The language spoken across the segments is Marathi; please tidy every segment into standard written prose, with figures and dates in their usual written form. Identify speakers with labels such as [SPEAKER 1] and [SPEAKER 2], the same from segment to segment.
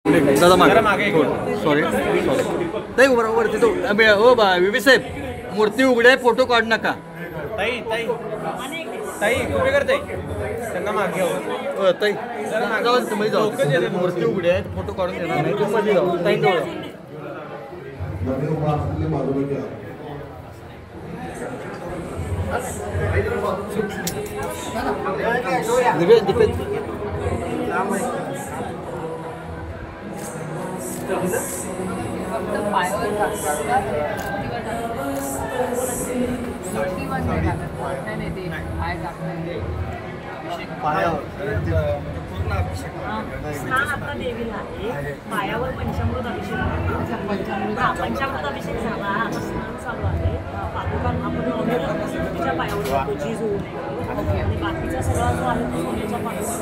[SPEAKER 1] दादा मागे सॉरी ताई बरोबर तिथं हो बा विवी साहेब मूर्ती उघडे फोटो काढू नका
[SPEAKER 2] ताई ताई ताई कुठे करते त्यांना मागे
[SPEAKER 1] ताई तुम्ही जाऊ मूर्ती उघडे आहेत फोटो काढून देणार नाही तुम्ही जाऊ ताई दिपेश
[SPEAKER 3] स्नान आता देवीला आहे पायावर पंचामृत अभिषेक पंचामृत अभिषेक झाला आता स्नान चालू आहे पादुका आपण तिच्या पायावर झीज होऊ नये आणि बाकीचा सगळा जो आहे तो सोन्याच्या पादुका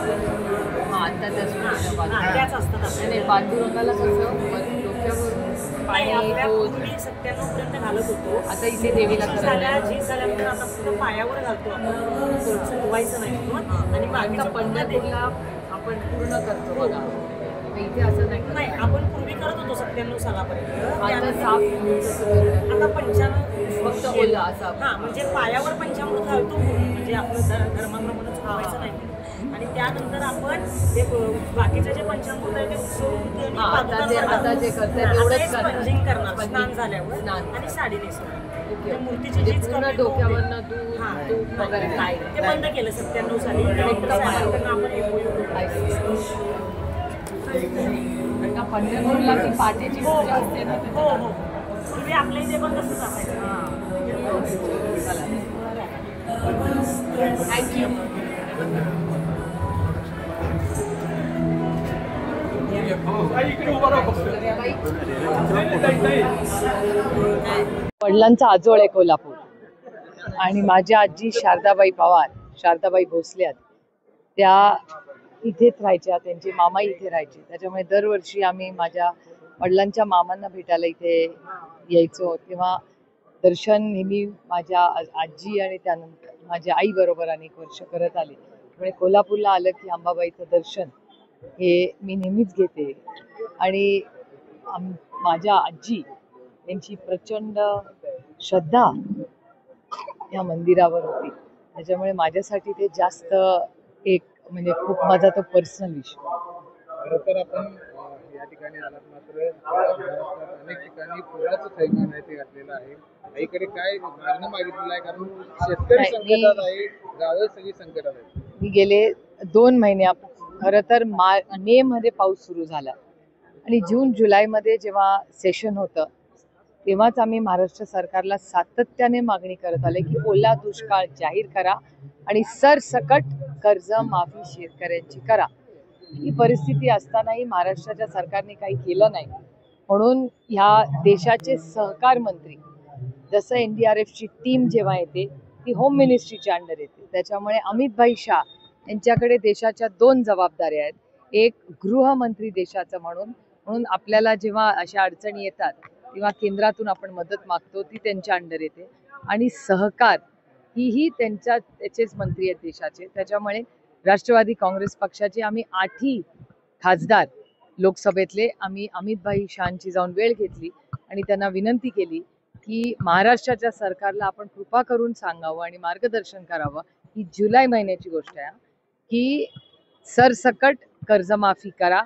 [SPEAKER 3] त्याच असतात आपल्याला
[SPEAKER 4] पांडुरंगाला कसं
[SPEAKER 3] पूर्वी 97 पर्यंत घालत होतो
[SPEAKER 4] आता इथे देवीला
[SPEAKER 3] झीज झाल्यानंतर आता फक्त पायावर घालतो आपण धुवायचं नाही आणि बाकीचा
[SPEAKER 4] पंढरपूरला आपण पूर्ण करतो बघा इथे असं नाही
[SPEAKER 3] आपण पूर्वी करत होतो 97 सालापर्यंत
[SPEAKER 4] आता साफ
[SPEAKER 3] आता पंचामृत
[SPEAKER 4] फक्त ओला असा
[SPEAKER 3] म्हणजे पायावर पंचामृत घालतो म्हणजे आपलं धर्माप्रमाणे चुकवायचं नाही आणि त्यानंतर आपण ते बाकीचे जे पंचामृत आहे ते उसळून
[SPEAKER 4] आता जे करतात तेवढंच
[SPEAKER 3] स्पंजिंग करणार स्नान झाल्यावर आणि साडी नेसणार मूर्तीची जीच
[SPEAKER 4] पूर्ण डोक्यावरनं दूध वगैरे काय
[SPEAKER 3] ते बंद केलं 97 साली
[SPEAKER 4] आपण पंढरपूरला ती पाटेची पूजा असते ना
[SPEAKER 3] हो हो पूर्वी आपल्या इथे पण तसंच असायचं
[SPEAKER 4] थँक्यू वडिलांचा आजोळ आहे कोल्हापूर आणि माझ्या आजी शारदाबाई पवार शारदाबाई भोसले त्या इथेच राहायच्या त्यांचे मामा इथे राहायचे त्याच्यामुळे दरवर्षी आम्ही माझ्या वडिलांच्या मामांना भेटायला इथे यायचो तेव्हा दर्शन नेहमी माझ्या आजी आणि त्यानंतर माझ्या आई बरोबर अनेक वर्ष करत आले त्यामुळे कोल्हापूरला आलं की अंबाबाईचं दर्शन हे मी नेहमीच घेते आणि माझ्या आजी यांची प्रचंड श्रद्धा या मंदिरावर होती त्याच्यामुळे माझ्यासाठी ते जास्त एक म्हणजे खूप माझा तो पर्सनल विषय
[SPEAKER 2] खरं तर आपण या ठिकाणी आलात मात्र अनेक ठिकाणी पुराचं थैमान आहे ते घातलेलं आहे आईकडे काय मागणं मागितलेलं आहे कारण शेतकरी संकटात आहे गावं सगळी संकटात आहेत
[SPEAKER 4] मी गेले 2 महिन्या खरं तर मे मध्ये पाऊस सुरू झाला आणि जून जुलैमध्ये जेव्हा सेशन होतं तेव्हाच आम्ही महाराष्ट्र सरकारला सातत्याने मागणी करत आले की ओला दुष्काळ जाहीर करा आणि सरसकट कर्ज माफी शेतकऱ्यांची करा ही परिस्थिती असतानाही महाराष्ट्राच्या सरकारने काही केलं नाही म्हणून ह्या देशाचे सहकार मंत्री जसं NDRFची टीम जेव्हा येते ती होम मिनिस्ट्रीच्या अंडर येते त्याच्यामुळे अमित भाई शाह यांच्याकडे देशाच्या 2 जबाबदाऱ्या आहेत एक गृहमंत्री देशाचं म्हणून आपल्याला जेव्हा अशा अडचणी येतात तेव्हा केंद्रातून आपण मदत मागतो ती त्यांच्या अंडर येते आणि सहकार ही त्याचेच मंत्री आहेत देशाचे त्याच्यामुळे राष्ट्रवादी काँग्रेस पक्षाचे आम्ही 8ही खासदार लोकसभेतले आम्ही अमित भाई शाहची जाऊन वेळ घेतली आणि त्यांना विनंती केली की महाराष्ट्राच्या सरकारला आपण कृपा करून सांगावं आणि मार्गदर्शन करावं ही जुलै महिन्याची गोष्ट आहे की सरसकट कर्जमाफी करा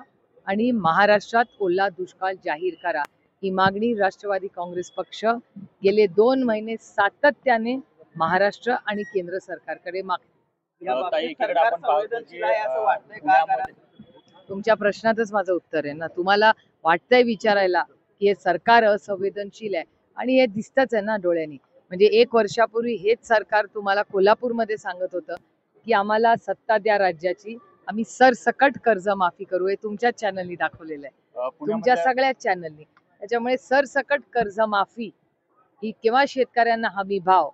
[SPEAKER 4] आणि महाराष्ट्रात ओला दुष्काळ जाहीर करा ही मागणी राष्ट्रवादी काँग्रेस पक्ष गेले 2 महिने सातत्याने महाराष्ट्र आणि केंद्र सरकारकडे मागते तुमच्या प्रश्नातच माझं उत्तर आहे ना तुम्हाला वाटतंय विचारायला की हे सरकार असंवेदनशील आहे आणि हे दिसतच आहे ना डोळ्यांनी म्हणजे 1 वर्षापूर्वी हेच सरकार तुम्हाला कोल्हापूरमध्ये सांगत होतं की आम्हाला सत्ता द्या राज्याची आम्ही सरसकट कर्ज माफी करू हे तुमच्याच चॅनलनी दाखवलेलं आहे तुमच्या सगळ्याच चॅनलनी त्याच्यामुळे सरसकट कर्ज माफी ही किंवा शेतकऱ्यांना हमी भाव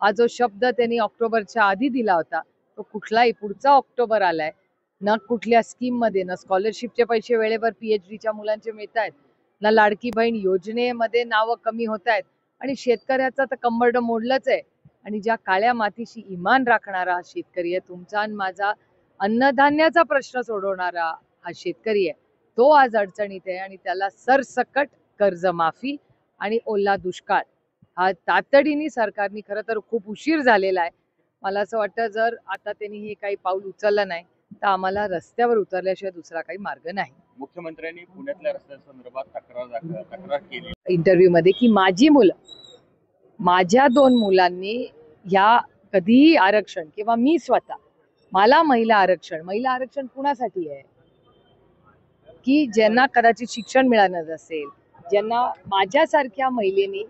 [SPEAKER 4] हा जो शब्द त्यांनी ऑक्टोबरच्या आधी दिला होता तो कुठलाही पुढचा ऑक्टोबर आलाय ना कुठल्या स्कीम मध्ये ना स्कॉलरशिपचे पैसे वेळेवर PhDच्या मुलांचे मिळत आहेत ना लाडकी बहीण योजनेमध्ये नावं कमी होत आहेत आणि शेतकऱ्याचा तर कंबरड मोडलंच आहे आणि ज्या काळ्या मातीशी इमान राखणारा हा शेतकरी आहे तुमचा आणि माझा अन्नधान्याचा प्रश्न सोडवणारा हा शेतकरी आहे तो आज अडचणीत आहे आणि त्याला सरसकट कर्जमाफी आणि ओला दुष्काळ हा तातडीने सरकारने, खरं तर खूप उशीर झालेला आहे, मला असं वाटतं जर आता त्यांनी हे काही पाऊल उचललं नाही तर आम्हाला रस्त्यावर उतरल्याशिवाय दुसरा काही मार्ग नाही.
[SPEAKER 1] मुख्यमंत्र्यांनी पुण्यातल्या रस्त्यांसंदर्भात तक्रार केली
[SPEAKER 4] इंटरव्ह्यू मध्ये की माझी मुलं, माझ्या 2 मुलांनी ह्या कधीही आरक्षण किंवा मी स्वतः, मला महिला आरक्षण कुणासाठी आहे की ज्यांना कदाचित शिक्षण मिळालं नसेल, ज्यांना माझ्यासारख्या महिलेनी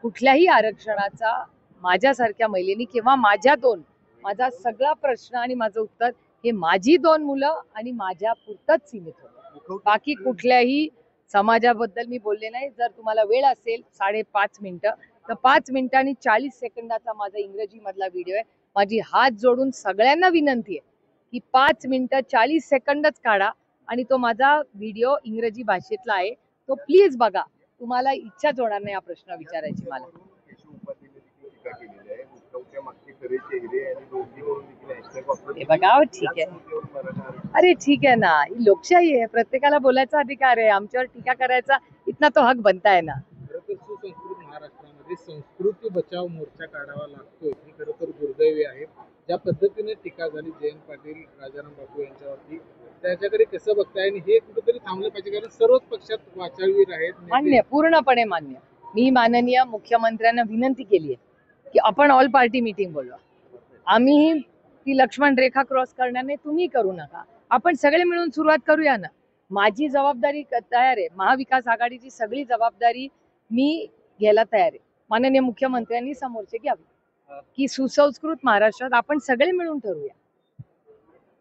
[SPEAKER 4] कुठल्याही आरक्षणाचा, माझ्यासारख्या महिलेनी किंवा माझा सगळा प्रश्न आणि माझं उत्तर हे माझी 2 मुलं आणि माझ्या पुरतच सीमित होतं. बाकी कुठल्याही समाजाबद्दल मी बोलले नाही. जर तुम्हाला वेळ असेल 5.5 मिनिटं तर 5 मिनिटं आणि 40 सेकंदाचा माझा इंग्रजी मधला व्हिडिओ आहे. माझी हात जोडून सगळ्यांना विनंती आहे की 5 मिनिटं 40 सेकंदच काढा आणि तो माझा व्हिडिओ इंग्रजी भाषेतला आहे, तो प्लीज बघा. तुम्हाला इच्छाच होणार नाही हा प्रश्न विचारायची मला. हे बघा ठीक आहे, अरे ठीक आहे ना, ही लोकशाही आहे, प्रत्येकाला बोलायचा अधिकार आहे, आमच्यावर टीका करायचा इतना तो हक बनता है ना.
[SPEAKER 2] सुसंस्कृत महाराष्ट्रामध्ये संस्कृती बचाव मोर्चा काढावा लागतोय ही खरं तर दुर्दैवी आहे. ज्या पद्धतीने टीका झाली जयंत पाटील, राजाराम बापू यांच्यावरती, त्याच्याकडे कसं बघताय आणि हे कुठेतरी थांबलं पाहिजे, कारण सर्वच पक्षात वाचाळवीर आहेत.
[SPEAKER 4] मान्य, पूर्णपणे मान्य. मी माननीय मुख्यमंत्र्यांना विनंती केली आहे की आपण ऑल पार्टी मीटिंग बोलवा. आम्ही ती लक्ष्मण रेखा क्रॉस करणार नाही, तुम्ही करू नका, आपण सगळे मिळून सुरुवात करूया ना. माझी जबाबदारी तयार आहे, महाविकास आघाडीची सगळी जबाबदारी मी घ्यायला तयार आहे. माननीय मुख्यमंत्र्यांनी समोरचे घ्यावी की सुसंस्कृत महाराष्ट्रात आपण सगळे मिळून ठरवूया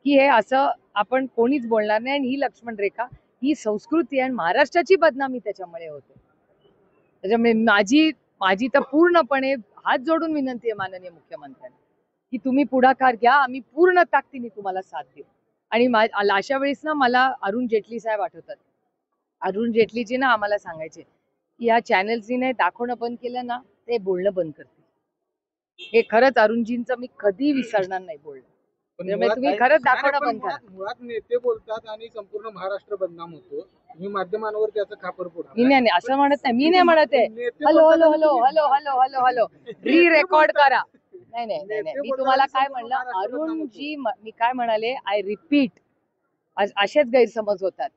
[SPEAKER 4] की हे असं आपण कोणीच बोलणार नाही आणि ही लक्ष्मण रेखा ही संस्कृती आणि महाराष्ट्राची बदनामी त्याच्यामुळे होते. त्याच्यामुळे माझी तर पूर्णपणे हात जोडून विनंती आहे माननीय मुख्यमंत्र्यांना की तुम्ही पुढाकार घ्या, आम्ही पूर्ण ताकदीने तुम्हाला साथ देऊ. आणि अशा वेळेस ना मला अरुण जेटली साहेब आठवतात. अरुण जेटलीजी ना आम्हाला सांगायचे की या चॅनल्सनी दाखवणं बंद केलं ना ते बोलणं बंद करतील. हे खरंच अरुणजींचं मी कधी विसरणार नाही बोलणं. तुम्ही खरंच दाखवणं बंद करा.
[SPEAKER 2] मुळात नेते बोलतात आणि संपूर्ण महाराष्ट्र बदनाम होतो, तुम्ही माध्यमांवर त्याचं खापर फोडता.
[SPEAKER 4] मी नाही असं म्हणत नाही, मी नाही म्हणत आहे hello hello hello hello hello hello hello री रेकॉर्ड करा. नाही नाही नाही नाही, मी तुम्हाला काय म्हणलं अरुणजी, मी काय म्हणाले, आय रिपीट, असेच गैरसमज होतात.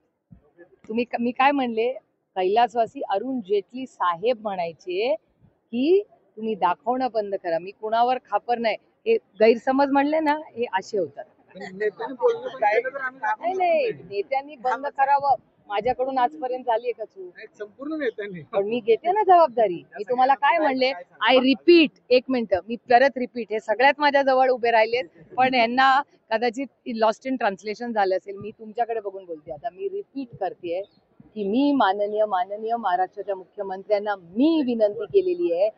[SPEAKER 4] मी काय म्हणले, कैलासवासी अरुण जेटली साहेब म्हणायचे की तुम्ही दाखवणं बंद करा. मी कुणावर खापर नाही, हे गैरसमज म्हणले ना हे असे होतात. नाही नाही, नेत्यांनी बंद करावं, माझ्याकडून आजपर्यंत झाली आहे का चूक?
[SPEAKER 2] संपूर्ण नेत्यांनी.
[SPEAKER 4] पण मी घेते ना जबाबदारी. मी तुम्हाला काय म्हणले, आय रिपीट, 1 मिनिट मी परत रिपीट, हे सगळ्यात माझ्या जवळ उभे राहिलेत पण यांना कदाचित लॉस्ट इन ट्रान्सलेशन झालं असेल. मी तुमच्याकडे बघून बोलते आता. मी रिपीट करते की मी माननीय महाराष्ट्राच्या मुख्यमंत्र्यांना मी विनंती केलेली आहे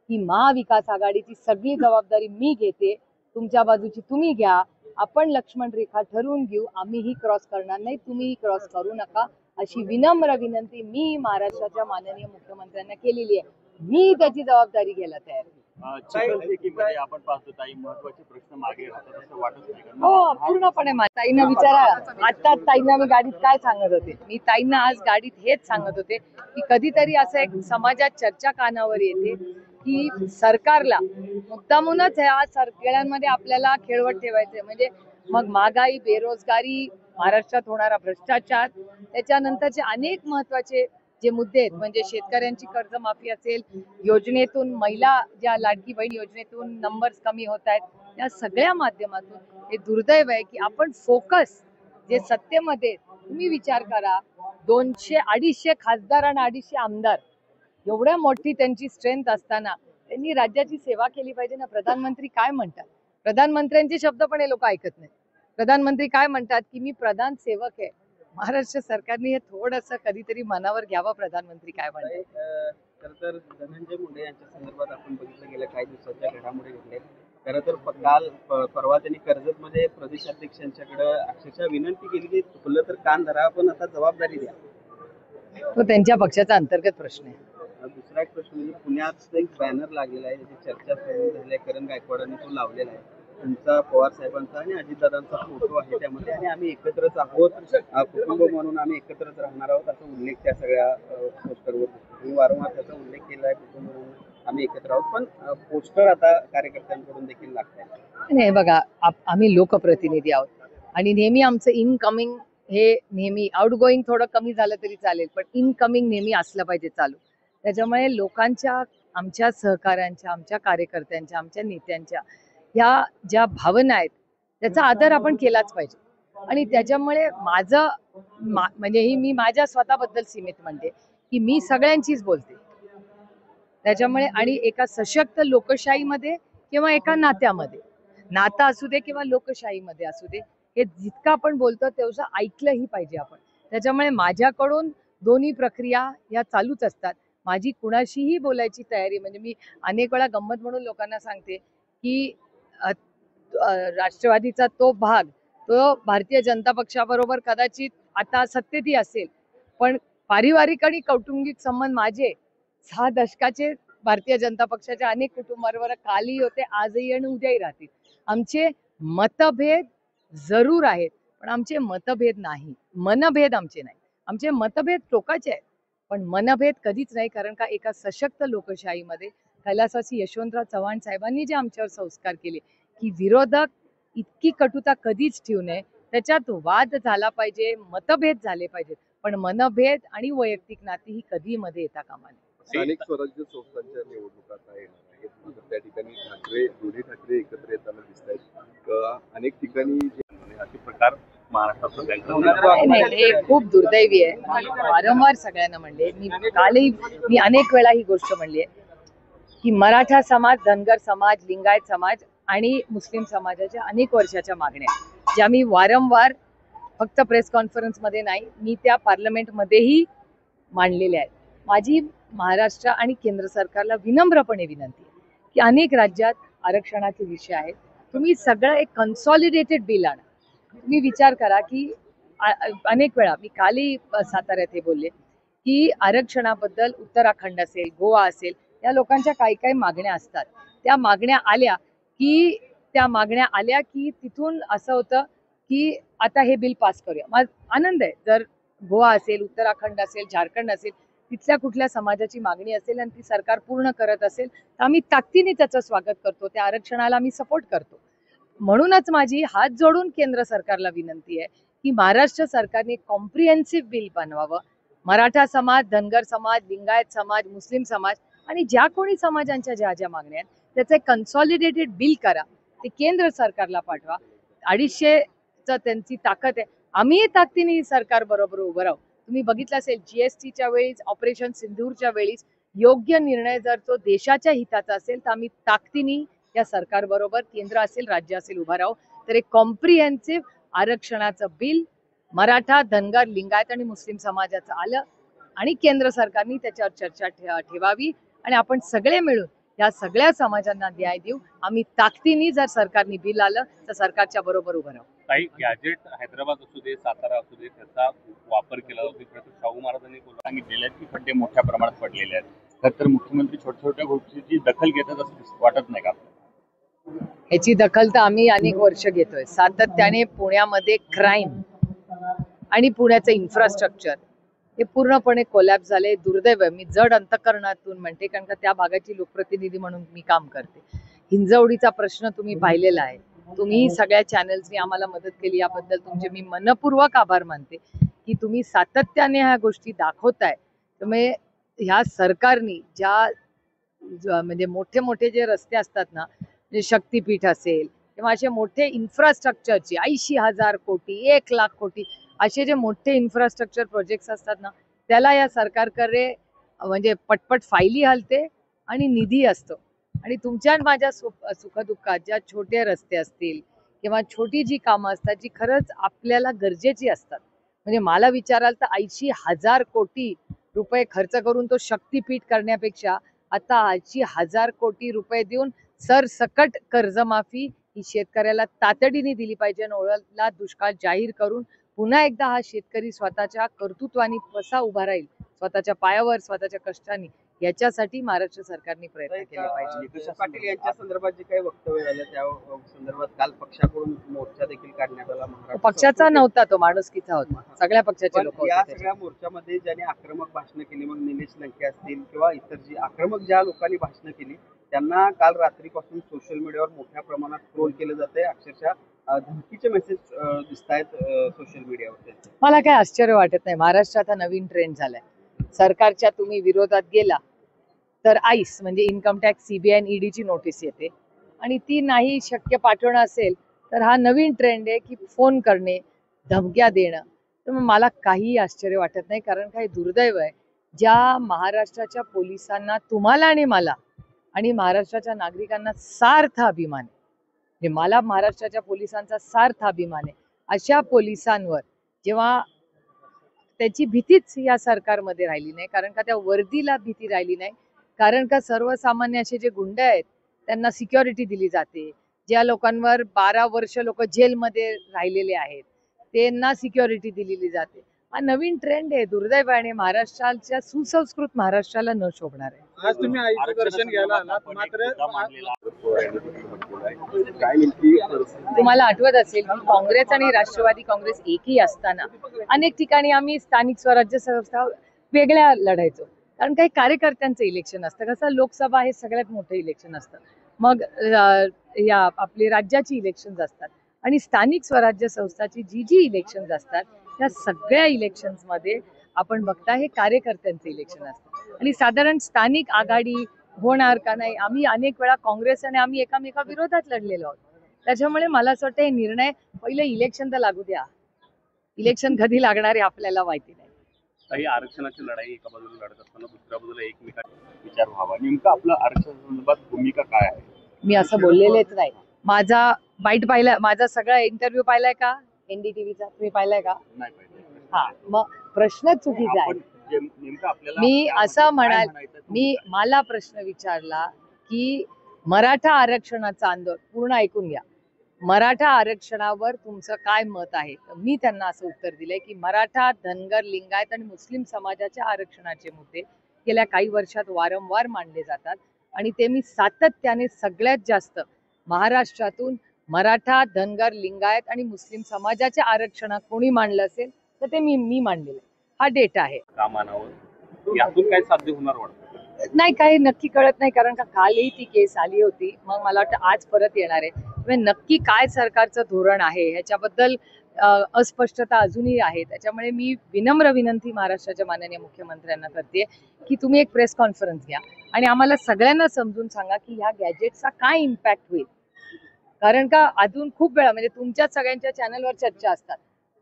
[SPEAKER 4] की महाविकास आघाडीची सगळी जबाबदारी मी घेते, तुमच्या बाजूची तुम्ही घ्या, आपण लक्ष्मण रेखा ठरवून घेऊ, आम्हीही क्रॉस करणार नाही, तुम्हीही क्रॉस करू नका, अशी विनम्र विनंती मी महाराष्ट्राच्या माननीय मुख्यमंत्र्यांना केलेली आहे. मी त्याची जबाबदारी घ्यायला तयार आहे.
[SPEAKER 1] आपण पाहतो ताई, महत्त्वाचे प्रश्न मागे राहतात असं वाटत नाही?
[SPEAKER 4] हो पूर्णपणे. ताईंना विचारा, आता ताईंना मी गाडीत काय सांगत होते, मी ताईंना आज गाडीत हेच सांगत होते की कधीतरी असं एक समाजात चर्चा कानावर येते की सरकारला मुद्दामूनच ह्या सगळ्यांमध्ये आपल्याला खेळवत ठेवायचंय. म्हणजे मग महागाई, बेरोजगारी, महाराष्ट्रात होणारा भ्रष्टाचार, त्याच्यानंतरचे अनेक महत्वाचे जे मुद्दे आहेत, म्हणजे शेतकऱ्यांची कर्जमाफी असेल, योजनेतून महिला ज्या लाडकी बहीण योजनेतून नंबर्स कमी होत आहेत, या सगळ्या माध्यमातून हे दुर्दैव आहे की आपण फोकस जे सत्तेमध्ये, तुम्ही विचार करा 200-250 खासदार आणि 250 आमदार, एवढ्या मोठी त्यांची स्ट्रेंथ असताना त्यांनी राज्याची सेवा केली पाहिजे ना. प्रधानमंत्री काय म्हणतात, प्रधानमंत्र्यांचे शब्द पण हे लोक ऐकत नाही. प्रधानमंत्री काय म्हणतात की मी प्रधान सेवक आहे. महाराष्ट्र सरकारने हे थोडंसं कधीतरी मनावर घ्यावं, प्रधानमंत्री काय म्हणतात.
[SPEAKER 5] खरं तर धनंजय मुंडे यांच्या संदर्भात आपण बघितलं गेल्या काही दिवसाच्या घडामोडी घडल्या. खरं तर परवा त्यांनी कर्जतमध्ये प्रदेशाध्यक्षांच्याकडे अक्षरशः विनंती केली की चुकलं तर कान धरा, पण आता जबाबदारी द्या.
[SPEAKER 4] तो त्यांच्या पक्षाचा अंतर्गत प्रश्न आहे.
[SPEAKER 5] दुसरा एक प्रश्न म्हणजे पुण्यात एक बॅनर लागलेला आहे, ज्याची चर्चा सुरू झाली आहे, करण गायकवाडांनी तो लावलेला आहे. त्यांचा, पवार साहेबांचा आणि अजितदादांचा फोटो आहे त्यामध्ये, आणि आम्ही एकत्रच आहोत, कुटुंब म्हणून आम्ही एकत्रच राहणार आहोत असा उल्लेख त्या सगळ्या पोस्टरवर दिसतो. मी वारंवार त्याचा उल्लेख केला आहे, कुटुंब म्हणून आम्ही एकत्र आहोत, पण पोस्टर आता कार्यकर्त्यांकडून देखील लागत आहे.
[SPEAKER 4] नाही बघा, आम्ही लोकप्रतिनिधी आहोत आणि नेहमी आमचं इनकमिंग हे नेहमी, आउटगोईंग थोडं कमी झालं तरी चालेल, पण इनकमिंग नेहमी असलं पाहिजे चालू. त्याच्यामुळे लोकांच्या, आमच्या सहकाऱ्यांच्या, आमच्या कार्यकर्त्यांच्या, आमच्या नेत्यांच्या ह्या ज्या भावना आहेत त्याचा आदर आपण केलाच पाहिजे. आणि त्याच्यामुळे माझं म्हणजे ही मी माझ्या स्वतःबद्दल सीमित म्हणते की मी सगळ्यांचीच बोलते. त्याच्यामुळे आणि एका सशक्त लोकशाहीमध्ये किंवा एका नात्यामध्ये, नातं असू दे किंवा लोकशाहीमध्ये असू दे, हे जितकं आपण बोलतो तेवढं ऐकलंही पाहिजे आपण. त्याच्यामुळे माझ्याकडून दोन्ही प्रक्रिया या चालूच असतात. माझी कुणाशीही बोलायची तयारी, म्हणजे मी अनेक वेळा गंमत म्हणून लोकांना सांगते की राष्ट्रवादीचा तो भाग, तो भारतीय जनता पक्षाबरोबर कदाचित आता सत्तेतही असेल, पण पारिवारिक आणि कौटुंबिक संबंध माझे 6 दशकाचे भारतीय जनता पक्षाच्या अनेक कुटुंबांबरोबर कालही होते, आजही आणि उद्याही राहतील. आमचे मतभेद जरूर आहेत, पण आमचे मतभेद नाही, मनभेद आमचे नाही. आमचे मतभेद टोकाचे आहेत, पण मनभेद कधीच नाही. कारण का, एका सशक्त लोकशाहीमध्ये कैलासवासी यशवंतराव चव्हाण साहेबांनी जे आमच्यावर संस्कार केले की विरोधक इतकी कटुता कधीच ठेवू नये, त्याच्यात वाद झाला पाहिजे, मतभेद झाले पाहिजेत, पण मनभेद आणि वैयक्तिक नाती ही कधी मध्ये येता कामा नये.
[SPEAKER 6] स्थानिक स्वराज्य संस्थांच्या निवडणुका आता येणार आहेत, मात्र त्या ठिकाणी दोन्ही ठाकरे एकत्र येताना दिसत आहेत. अनेक ठिकाणी असे प्रकार महाराष्ट्रात
[SPEAKER 4] नाही, हे खूप दुर्दैवी आहे. मी वारंवार सगळ्यांना म्हणले, मी अनेक वेळा ही गोष्ट म्हणली आहे की मराठा समाज, धनगर समाज, लिंगायत समाज आणि मुस्लिम समाजाच्या अनेक वर्षाच्या मागण्या, ज्या मी वारंवार फक्त प्रेस कॉन्फरन्समध्ये नाही, मी त्या पार्लमेंटमध्येही मांडलेल्या आहेत. माझी महाराष्ट्र आणि केंद्र सरकारला विनम्रपणे विनंती आहे की अनेक राज्यात आरक्षणाचे विषय आहेत, तुम्ही सगळं एक कन्सॉलिडेटेड बिल आणा. तुम्ही विचार करा की अनेक वेळा मी कालही साताऱ्यात हे बोलले की आरक्षणाबद्दल उत्तराखंड असेल, गोवा असेल, या लोकांच्या काही मागण्या असतात. त्या मागण्या आल्या की तिथून असं होतं की आता हे बिल पास करूया. माझा आनंद आहे, जर गोवा असेल, उत्तराखंड असेल, झारखंड असेल, तिथल्या कुठल्या समाजाची मागणी असेल आणि ती सरकार पूर्ण करत असेल तर आम्ही ताकदीने त्याचं स्वागत करतो, त्या आरक्षणाला आम्ही सपोर्ट करतो. म्हणूनच माझी हात जोडून केंद्र सरकारला विनंती आहे की महाराष्ट्र सरकारने कॉम्प्रिहेन्सिव्ह बिल बनवावं. मराठा समाज, धनगर समाज, लिंगायत समाज, मुस्लिम समाज आणि ज्या कोणी समाजांच्या ज्या मागण्या आहेत त्याचं एक कन्सॉलिडेटेड बिल करा, ते केंद्र सरकारला पाठवा. 250चं त्यांची ताकद आहे, आम्ही ताकदीने सरकार बरोबर उभं राहू. तुम्ही बघितलं असेल GSTच्या वेळीच, ऑपरेशन सिंधूरच्या वेळीच योग्य निर्णय जर तो देशाच्या हिताचा असेल तर आम्ही ताकदीने या सरकार बरोबर, केंद्र असेल, राज्य असेल, उभा राहू. तर एक कॉम्प्रिहेन्सिव्ह आरक्षणाचं बिल मराठा, धनगर, लिंगायत आणि मुस्लिम समाजाचं आलं आणि केंद्र सरकारने त्याच्यावर चर्चा ठेवावी आणि आपण सगळे मिळून या सगळ्या समाजांना न्याय देऊ. आम्ही ताकदीने जर सरकारने बिल आलं तर सरकारच्या बरोबर उभं राहू.
[SPEAKER 7] काही गॅजेट हैदराबाद असू दे, सातारा असू दे, त्याचा वापर केला जातो. शाहू महाराजांनी सांगितलेले आहेत की खड्डे मोठ्या प्रमाणात पडलेले आहेत, तर मुख्यमंत्री छोट्या गोष्टीची दखल घेतात असं वाटत नाही का?
[SPEAKER 4] ह्याची दखल तर आम्ही अनेक वर्ष घेतोय. सातत्याने पुण्यामध्ये क्राईम आणि पुण्याचं इन्फ्रास्ट्रक्चर हे पूर्णपणे कोलॅप्स झाले. दुर्दैव आहे, मी जड अंतकरणातून म्हणते, कारण का त्या भागाची लोकप्रतिनिधी म्हणून मी काम करते. हिंजवडीचा प्रश्न तुम्ही पाहिलेला आहे, तुम्ही सगळ्या चॅनल्सनी आम्हाला मदत केली, याबद्दल तुमचे मी मनपूर्वक आभार मानते की तुम्ही सातत्याने ह्या गोष्टी दाखवताय. त्यामुळे ह्या सरकारनी म्हणजे मोठे जे रस्ते असतात ना, म्हणजे शक्तीपीठ असेल किंवा असे मोठे इन्फ्रास्ट्रक्चरचे 80,000 कोटी, 1,00,000 कोटी असे जे मोठे इन्फ्रास्ट्रक्चर प्रोजेक्ट्स असतात ना, त्याला या सरकारकडे म्हणजे पटपट फायली हलते आणि निधी असतो. आणि तुमच्या माझ्या सुखदुःखात ज्या छोटे रस्ते असतील किंवा छोटी जी कामं असतात जी खरंच आपल्याला गरजेची असतात, म्हणजे मला विचाराल तर 80,000 कोटी रुपये खर्च करून तो शक्तीपीठ करण्यापेक्षा आता 80,000 कोटी रुपये देऊन सरसकट कर्जमाफी ही शेतकऱ्याला तातडीने दिली पाहिजे आणि ओळखला दुष्काळ जाहीर करून पुन्हा एकदा हा शेतकरी स्वतःच्या कर्तृत्वाने कसा उभा राहील स्वतःच्या पायावर स्वतःच्या कष्टाने, याच्यासाठी महाराष्ट्र सरकारने प्रयत्न केले पाहिजे.
[SPEAKER 5] नितेश पाटील यांच्या संदर्भात जे काही वक्तव्य झालं त्या संदर्भात काल पक्षाकडून मोर्चा देखील काढण्यात आला. महाराष्ट्र
[SPEAKER 4] पक्षाचा नव्हता तो, माणुसकीचा होता. सगळ्या पक्षाचे
[SPEAKER 5] पण
[SPEAKER 4] लोक
[SPEAKER 5] या
[SPEAKER 4] होते.
[SPEAKER 5] सगळ्या मोर्चामध्ये ज्यांनी आक्रमक भाषणं केली, मग निलेश लंके असतील किंवा इतर जी आक्रमक ज्या लोकांनी भाषणं केली त्यांना काल रात्रीपासून सोशल मीडियावर मोठ्या प्रमाणात ट्रोल केलं जातंय. अक्षरशः धमकीचे मेसेज दिसत आहेत सोशल मीडियावर.
[SPEAKER 4] मला काही आश्चर्य वाटत नाही. महाराष्ट्रात हा नवीन ट्रेंड झालाय. सरकारच्या तुम्ही विरोधात गेला तर आईस म्हणजे इन्कम टॅक्स, सीबीआय आणि ईडीची नोटीस येते, आणि ती नाही शक्य पाठवणं असेल तर हा नवीन ट्रेंड आहे की फोन करणे, धमक्या देणं. तर मग मला काही आश्चर्य वाटत नाही, कारण काही दुर्दैव आहे ज्या महाराष्ट्राच्या पोलिसांना, तुम्हाला आणि मला आणि महाराष्ट्राच्या नागरिकांना सार्थ अभिमान आहे, म्हणजे मला महाराष्ट्राच्या पोलिसांचा सार्थ अभिमान आहे, अशा पोलिसांवर जेव्हा त्याची भीतीच या सरकारमध्ये राहिली नाही, कारण का त्या वर्दीला भीती राहिली नाही, कारण का सर्वसामान्य असे जे गुंड आहेत त्यांना सिक्युरिटी दिली जाते, ज्या लोकांवर 12 वर्ष लोक जेलमध्ये राहिलेले आहेत त्यांना सिक्युरिटी दिलेली जाते. हा नवीन ट्रेंड आहे, दुर्दैव आहे, आणि महाराष्ट्राच्या सुसंस्कृत महाराष्ट्राला न शोभणार आहे.
[SPEAKER 2] आज तुम्ही आईचं दर्शन घ्यायला आलात, मात्र
[SPEAKER 6] काय नेमकी परिस्थिती?
[SPEAKER 4] तुम्हाला आठवत असेल की काँग्रेस आणि राष्ट्रवादी काँग्रेस एकही असताना अनेक ठिकाणी आम्ही स्थानिक स्वराज्य संस्था वेगळ्या लढायचो, कारण काही कार्यकर्त्यांचं इलेक्शन असतं. कसं लोकसभा हे सगळ्यात मोठं इलेक्शन असतं, मग या आपली राज्याची इलेक्शन्स असतात, आणि स्थानिक स्वराज्य संस्थाची जी इलेक्शन्स असतात त्या सगळ्या इलेक्शन्समध्ये आपण बघता हे कार्यकर्त्यांचं इलेक्शन असतं, आणि साधारण स्थानिक आघाडी होणार का नाही, आम्ही अनेक वेळा काँग्रेस आणि आम्ही एकामेका विरोधात लढलेलो आहोत. त्याच्यामुळे मला असं वाटतं हे निर्णय पहिलं इलेक्शन तर लागू द्या, इलेक्शन कधी लागणार आहे आपल्याला माहिती नाही.
[SPEAKER 7] काही आरक्षणाची लढाई एका बाजूला लढत असताना दुसऱ्या बाजूला एकमेकांचा विचार व्हावा, नेमकं आपलं आरक्षणासंदर्भात भूमिका काय आहे?
[SPEAKER 4] मी असं बोललेलेच नाही. माझा बाईट पाहिला, माझा सगळा इंटरव्ह्यू पाहिलाय का NDTVचा, तुम्ही पाहिलाय का?
[SPEAKER 7] नाही पाहिजे.
[SPEAKER 4] हा, मग प्रश्न चुकीचा आहे.
[SPEAKER 7] नेमकं आपल्याला
[SPEAKER 4] मी असं
[SPEAKER 7] काय
[SPEAKER 4] म्हणाल,
[SPEAKER 7] म्हणायचं
[SPEAKER 4] मी मला प्रश्न विचारला की मराठा आरक्षणाचं आंदोलन, पूर्ण ऐकून घ्या, मराठा आरक्षणावर तुमचं काय मत आहे? तर मी त्यांना असं उत्तर दिलंय की मराठा, धनगर, लिंगायत आणि मुस्लिम समाजाच्या आरक्षणाचे मुद्दे गेल्या काही वर्षात वारंवार मांडले जातात, आणि ते मी सातत्याने सगळ्यात जास्त महाराष्ट्रातून मराठा, धनगर, लिंगायत आणि मुस्लिम समाजाच्या आरक्षणात कोणी मांडलं असेल तर ते मी मांडलेलं आहे. हा डेटा आहे.
[SPEAKER 7] का मानावं, यातून काय साध्य होणार वाटतं?
[SPEAKER 4] नाही, काही नक्की कळत नाही, कारण का कालही ती केस आली होती, मग मला वाटतं आज परत येणार आहे. म्हणजे नक्की काय सरकारचं धोरण आहे ह्याच्याबद्दल अस्पष्टता अजूनही आहे. त्याच्यामुळे मी विनम्र विनंती महाराष्ट्राच्या माननीय मुख्यमंत्र्यांना करते की तुम्ही एक प्रेस कॉन्फरन्स घ्या आणि आम्हाला सगळ्यांना समजून सांगा की ह्या गॅजेटचा काय इम्पॅक्ट होईल. कारण का अजून खूप वेळा म्हणजे तुमच्या सगळ्यांच्या चॅनलवर चर्चा असतात,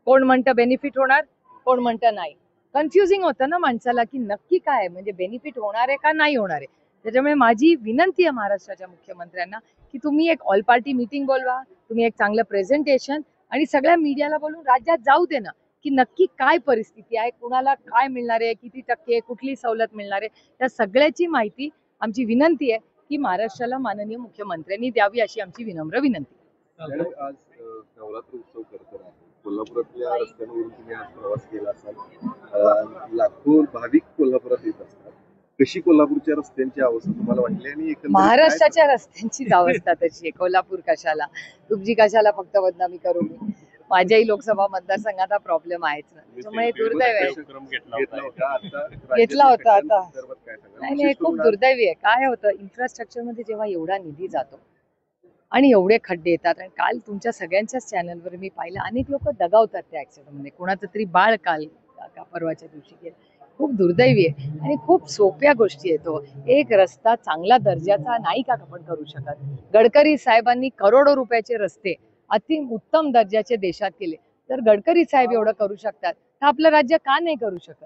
[SPEAKER 4] कोण म्हणतं बेनिफिट होणार, कोण म्हणतं नाही. कन्फ्युजिंग होतं ना माणसाला की नक्की काय म्हणजे बेनिफिट होणार आहे का नाही होणार आहे. त्याच्यामुळे माझी विनंती आहे महाराष्ट्राच्या मुख्यमंत्र्यांना की तुम्ही एक ऑल पार्टी मीटिंग बोलवा, तुम्ही एक चांगलं प्रेझेंटेशन आणि सगळ्या मीडियाला बोलून राज्यात जाऊ दे ना की नक्की काय परिस्थिती आहे, कुणाला काय मिळणार आहे, किती टक्के, कुठली सवलत मिळणार आहे, त्या सगळ्याची माहिती आमची विनंती आहे की महाराष्ट्राला माननीय मुख्यमंत्र्यांनी द्यावी, अशी आमची विनम्र विनंती.
[SPEAKER 6] आज नवरात्र उत्सव करतो, कोल्हापुरातल्या रस्त्यांवरून तुम्ही आज प्रवास केला असाल, लाखो भाविक कोल्हापुरात येत असतात. कशी कोल्हापूरच्या रस्त्यांची अवस्था तुम्हाला वाटली आणि
[SPEAKER 4] महाराष्ट्राच्या रस्त्यांचीच अवस्था तशी आहे, कोल्हापूर कशाला, तुमची कशाला फक्त बदनामी करू मी. माझ्याही लोकसभा मतदारसंघात हा प्रॉब्लेम आहेच ना, त्यामुळे दुर्दैव आहे. घेतला होता आता नाही, खूप दुर्दैवी आहे. काय होतं इन्फ्रास्ट्रक्चर मध्ये जेव्हा एवढा निधी जातो आणि एवढे खड्डे येतात, आणि काल तुमच्या सगळ्यांच्याच चॅनलवर मी पाहिलं अनेक लोक दगावतात त्या ऍक्सिडेंटमध्ये, कोणाचं तरी बाळ काल परवाच्या दिवशी गेलं. खूप दुर्दैवी आहे आणि खूप सोप्या गोष्टी येतो. एक रस्ता चांगला दर्जाचा नाही का आपण करू शकत? गडकरी साहेबांनी करोडो रुपयाचे रस्ते अति उत्तम दर्जाचे देशात केले, तर गडकरी साहेब एवढं करू शकतात तर आपलं राज्य का नाही करू शकत?